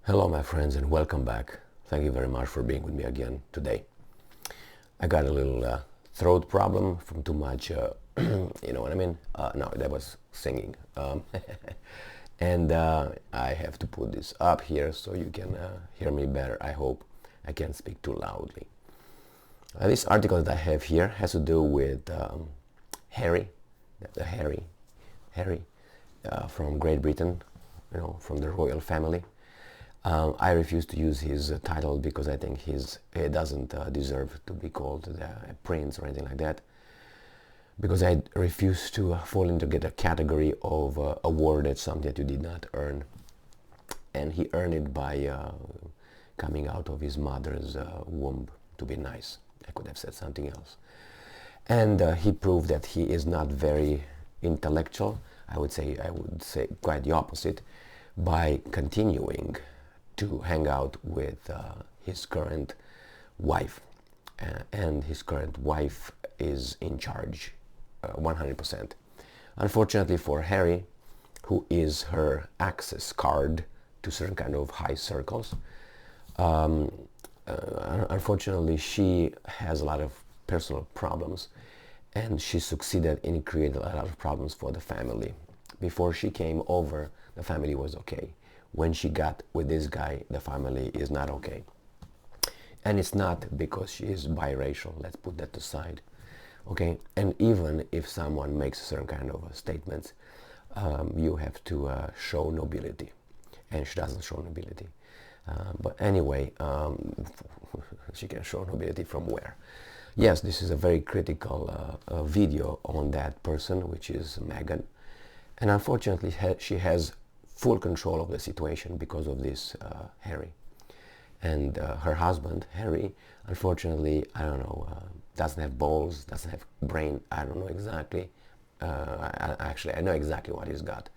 Hello my friends and welcome back. Thank you very much for being with me again today. I got a little throat problem from too much, you know what I mean? No, that was singing. And I have to put this up here so you can hear me better. I hope I can speak too loudly. This article that I have here has to do with Harry from Great Britain, you know, from the royal family. I refuse to use his title because I think he doesn't deserve to be called a prince or anything like that. Because I refuse to fall into a category of awarded something that you did not earn. And he earned it by coming out of his mother's womb, to be nice. I could have said something else. And he proved that he is not very intellectual. I would say quite the opposite, by continuing to hang out with his current wife. And his current wife is in charge 100%. Unfortunately for Harry, who is her access card to certain kind of high circles, unfortunately she has a lot of personal problems, and she succeeded in creating a lot of problems for the family. Before she came over, the family was okay. When she got with this guy, the family is not okay. And it's not because she is biracial, let's put that aside. Okay, and even if someone makes certain kind of statements, you have to show nobility, and she doesn't show nobility. But anyway, she can show nobility from where? Yes, this is a very critical video on that person, which is Meghan. And unfortunately, she has full control of the situation because of this Harry. And her husband, Harry, unfortunately, I don't know, doesn't have balls, doesn't have brain, I don't know exactly. Actually, I know exactly what he's got.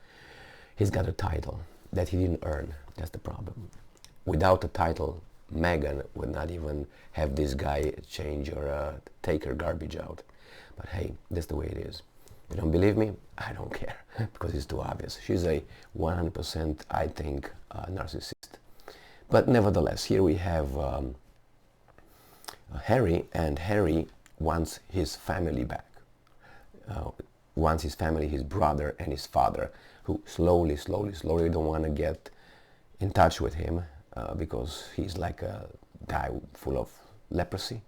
He's got a title that he didn't earn. That's the problem. Without a title, Meghan would not even have this guy change or take her garbage out. But hey, that's the way it is. You don't believe me? I don't care, because it's too obvious. She's a 100%, I think, narcissist. But nevertheless, here we have Harry, and Harry wants his family back. Wants his family, his brother and his father, who slowly don't want to get in touch with him because he's like a guy full of leprosy.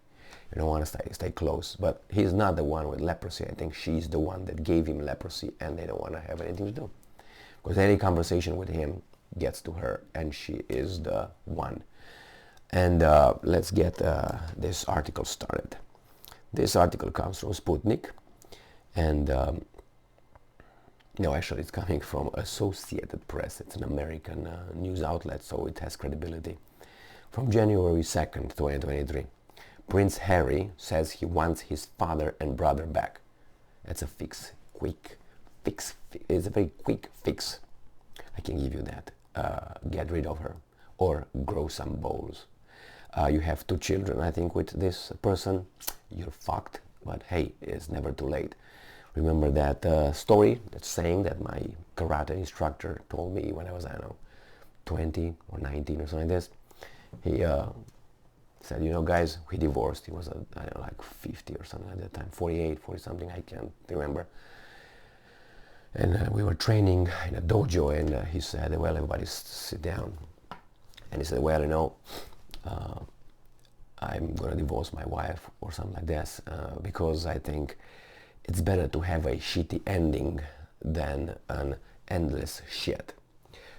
You don't want to stay close, but he's not the one with leprosy. I think she's the one that gave him leprosy, and they don't want to have anything to do. Because any conversation with him gets to her, and she is the one. And let's get this article started. This article comes from Sputnik, and no, actually it's coming from Associated Press. It's an American news outlet, so it has credibility. From January 2nd, 2023. Prince Harry says he wants his father and brother back. That's a quick fix. It's a very quick fix. I can give you that. Get rid of her or grow some balls. You have 2 children, I think, with this person. You're fucked, but hey, it's never too late. Remember that story, that saying that my karate instructor told me when I was, I don't know, 20 or 19 or something like this. He said, you know, guys, we divorced. He was, I don't know, like 50 or something at that time, 48, 40 something, I can't remember. And we were training in a dojo, and he said, well, everybody sit down. And he said, well, you know, I'm going to divorce my wife or something like this because I think it's better to have a shitty ending than an endless shit.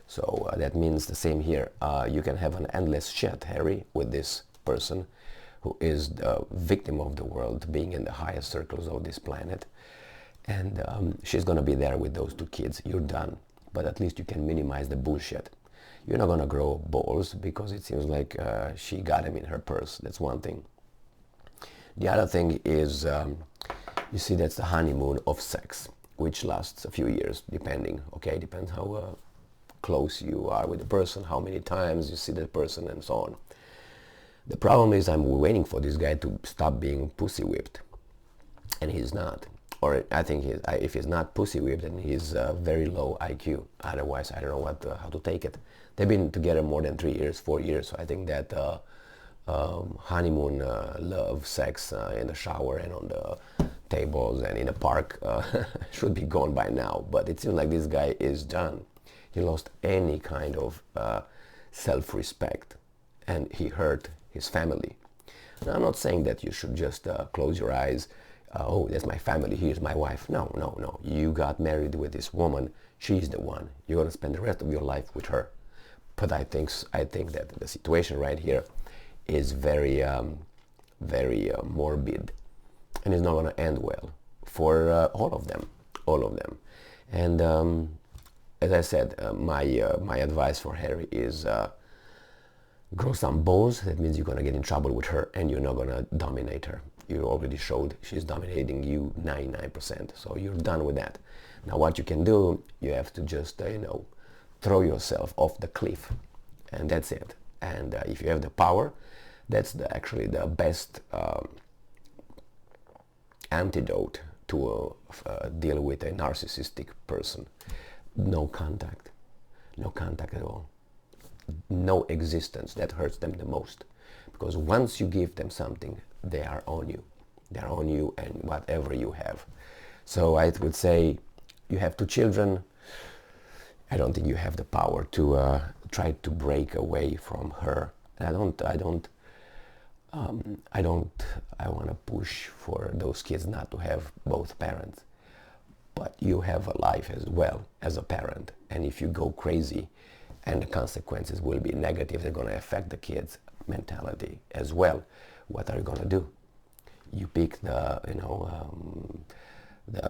So that means the same here. You can have an endless shit, Harry, with this person who is the victim of the world, being in the highest circles of this planet. And she's going to be there with those 2 kids. You're done. But at least you can minimize the bullshit. You're not going to grow balls because it seems like she got him in her purse. That's one thing. The other thing is, you see, that's the honeymoon of sex, which lasts a few years, depending. Okay, depends how close you are with the person, how many times you see the person, and so on. The problem is I'm waiting for this guy to stop being pussy whipped, and he's not. or I think if he's not pussy whipped, then he's very low IQ. Otherwise, I don't know how to take it. They've been together more than 3 years, 4 years, so I think that honeymoon love, sex in the shower and on the tables and in the park should be gone by now. But it seems like this guy is done. He lost any kind of self-respect, and he hurt his family. Now, I'm not saying that you should just close your eyes. Oh, that's my family, here's my wife. No, no, no. You got married with this woman. She's the one. You're going to spend the rest of your life with her. But I think that the situation right here is very, very morbid, and it's not going to end well for all of them, all of them. And as I said, my advice for Harry is grow some balls. That means you're going to get in trouble with her, and you're not going to dominate her. You already showed she's dominating you 99%, so you're done with that. Now what you can do, you have to just throw yourself off the cliff, and that's it. And if you have the power, that's actually the best antidote to deal with a narcissistic person. No contact at all. No existence. That hurts them the most, because once you give them something, they are on you. They're on you and whatever you have. So I would say you have 2 children. I don't think you have the power to try to break away from her. I want to push for those kids not to have both parents. But you have a life as well as a parent. And if you go crazy, and the consequences will be negative, they're going to affect the kids' mentality as well. What are you going to do? You pick the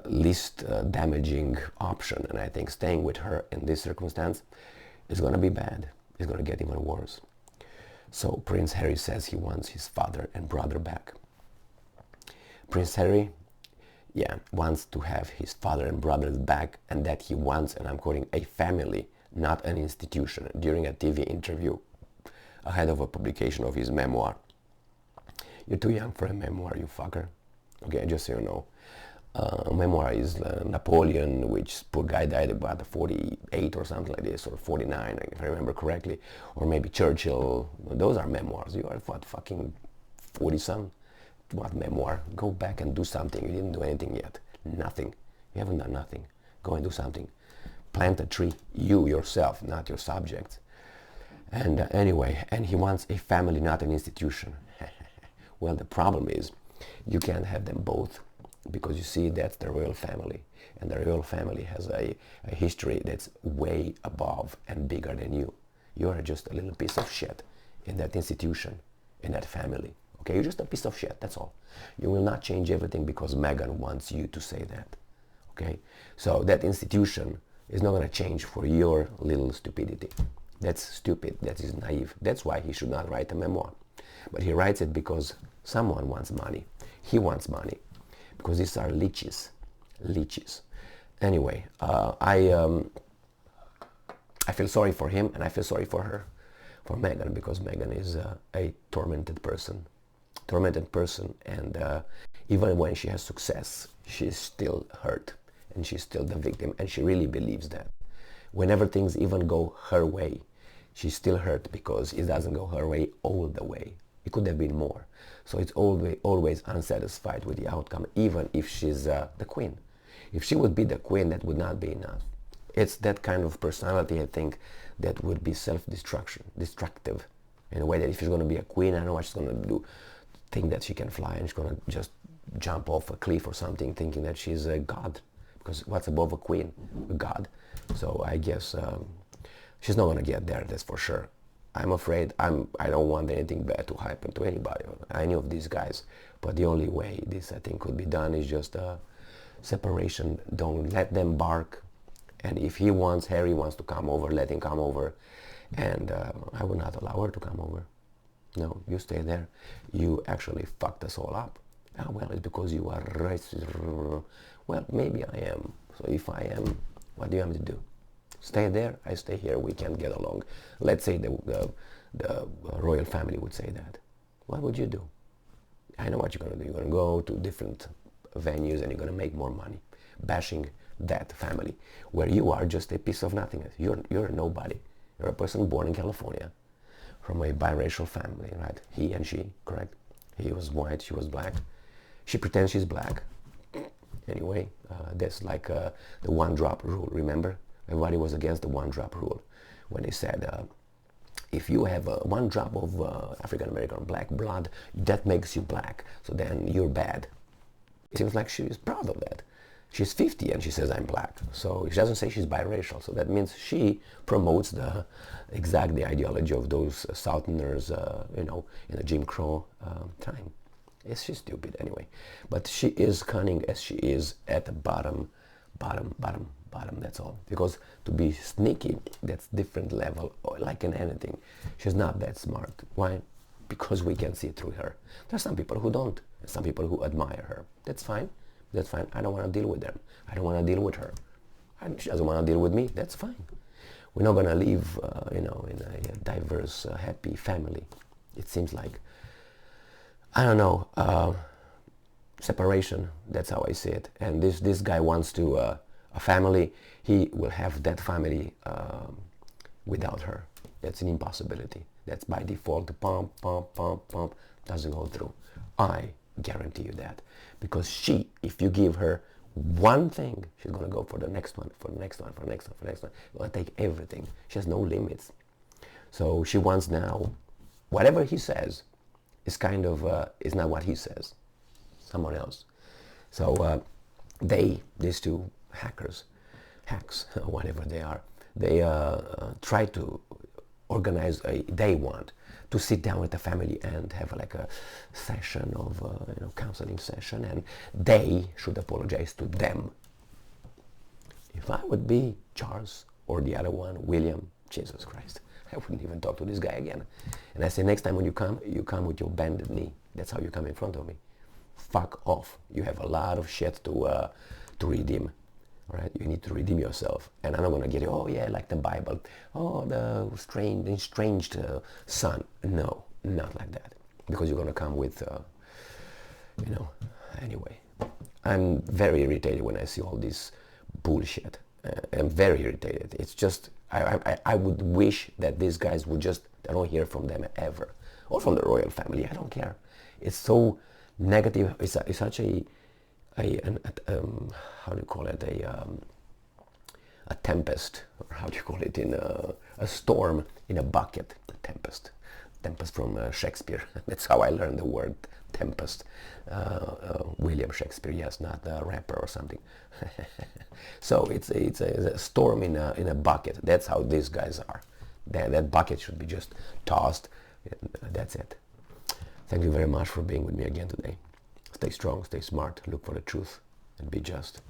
least damaging option, and I think staying with her in this circumstance is going to be bad. It's going to get even worse. So Prince Harry says he wants his father and brother back. Prince Harry, wants to have his father and brothers back, and that he wants, and I'm quoting, a family, not an institution, during a TV interview ahead of a publication of his memoir. You're too young for a memoir, you fucker. Okay, just so you know. Memoir is Napoleon, which poor guy died about 48 or something like this, or 49, if I remember correctly. Or maybe Churchill. Those are memoirs. You are what, fucking 40-some? What memoir? Go back and do something. You didn't do anything yet. Nothing. You haven't done nothing. Go and do something. Plant a tree. You yourself, not your subjects. And anyway, and he wants a family, not an institution. Well, the problem is you can't have them both, because you see, that's the royal family, and the royal family has a history that's way above and bigger than you. You are just a little piece of shit in that institution, in that family. Okay, you're just a piece of shit, that's all. You will not change everything because Meghan wants you to say that. Okay, so that institution is not going to change for your little stupidity. That's stupid, that is naive. That's why he should not write a memoir. But he writes it because someone wants money. He wants money. Because these are leeches. Leeches. Anyway, I feel sorry for him, and I feel sorry for her, for Meghan, because Meghan is a tormented person. Tormented person, and even when she has success, she's still hurt, and she's still the victim, and she really believes that. Whenever things even go her way, she's still hurt because it doesn't go her way all the way. It could have been more. So it's always unsatisfied with the outcome, even if she's the queen. If she would be the queen, that would not be enough. It's that kind of personality, I think, that would be destructive, in a way that if she's going to be a queen, I know what she's going to do. Think that she can fly, and she's going to just jump off a cliff or something, thinking that she's a god. Because what's above a queen? A god. So I guess she's not going to get there, that's for sure. I'm afraid I don't want anything bad to happen to anybody, any of these guys. But the only way this, I think, could be done is just a separation. Don't let them bark. And if Harry wants to come over, let him come over. And I will not allow her to come over. No, you stay there. You actually fucked us all up. Ah, well, it's because you are racist. Well, maybe I am. So if I am, what do you want me to do? Stay there, I stay here, we can't get along. Let's say the royal family would say that. What would you do? I know what you're going to do. You're going to go to different venues and you're going to make more money bashing that family, where you are just a piece of nothingness. You're a nobody. You're a person born in California from a biracial family, right? He and she, correct? He was white, she was black. She pretends she's black. Anyway, that's like the one-drop rule, remember? Everybody was against the one-drop rule when they said, if you have one drop of African-American black blood, that makes you black, so then you're bad. It seems like she's proud of that. She's 50 and she says I'm black. So she doesn't say she's biracial. So that means she promotes the ideology of those Southerners, in the Jim Crow time. She's stupid anyway. But she is cunning as she is at the bottom, that's all. Because to be sneaky, that's different level, like in anything. She's not that smart. Why? Because we can see through her. There are some people who don't. Some people who admire her. That's fine. That's fine. I don't want to deal with them. I don't want to deal with her. She doesn't want to deal with me. That's fine. We're not going to live, in a diverse, happy family. It seems like, I don't know, separation. That's how I see it. And this guy wants to a family. He will have that family without her. That's an impossibility. That's by default. Pump, doesn't go through. I guarantee you that. Because she, if you give her one thing, she's going to go for the next one, for the next one, for the next one, for the next one. She's going to take everything. She has no limits. So she wants now, whatever he says is kind of, is not what he says. Someone else. So these two hacks, whatever they are, they try to organize they want to sit down with the family and have like a session of counseling session, and they should apologize to them. If I would be Charles or the other one, William, Jesus Christ, I wouldn't even talk to this guy again. And I say, next time when you come with your bended knee. That's how you come in front of me. Fuck off. You have a lot of shit to redeem. All right, you need to redeem yourself. And I'm not going to get it, oh yeah, like the Bible. Oh, the estranged son. No, not like that. Because you're going to come with, anyway. I'm very irritated when I see all this bullshit. I'm very irritated. It's just, I would wish that these guys would just, I don't hear from them ever. Or from the royal family, I don't care. It's so negative. It's such a how do you call it, a tempest, or how do you call it, in a storm in a bucket. A tempest from Shakespeare. That's how I learned the word tempest. William Shakespeare, yes, not a rapper or something. So it's a storm in a bucket. That's how these guys are. That bucket should be just tossed. That's it. Thank you very much for being with me again today. Stay strong, stay smart, look for the truth, and be just.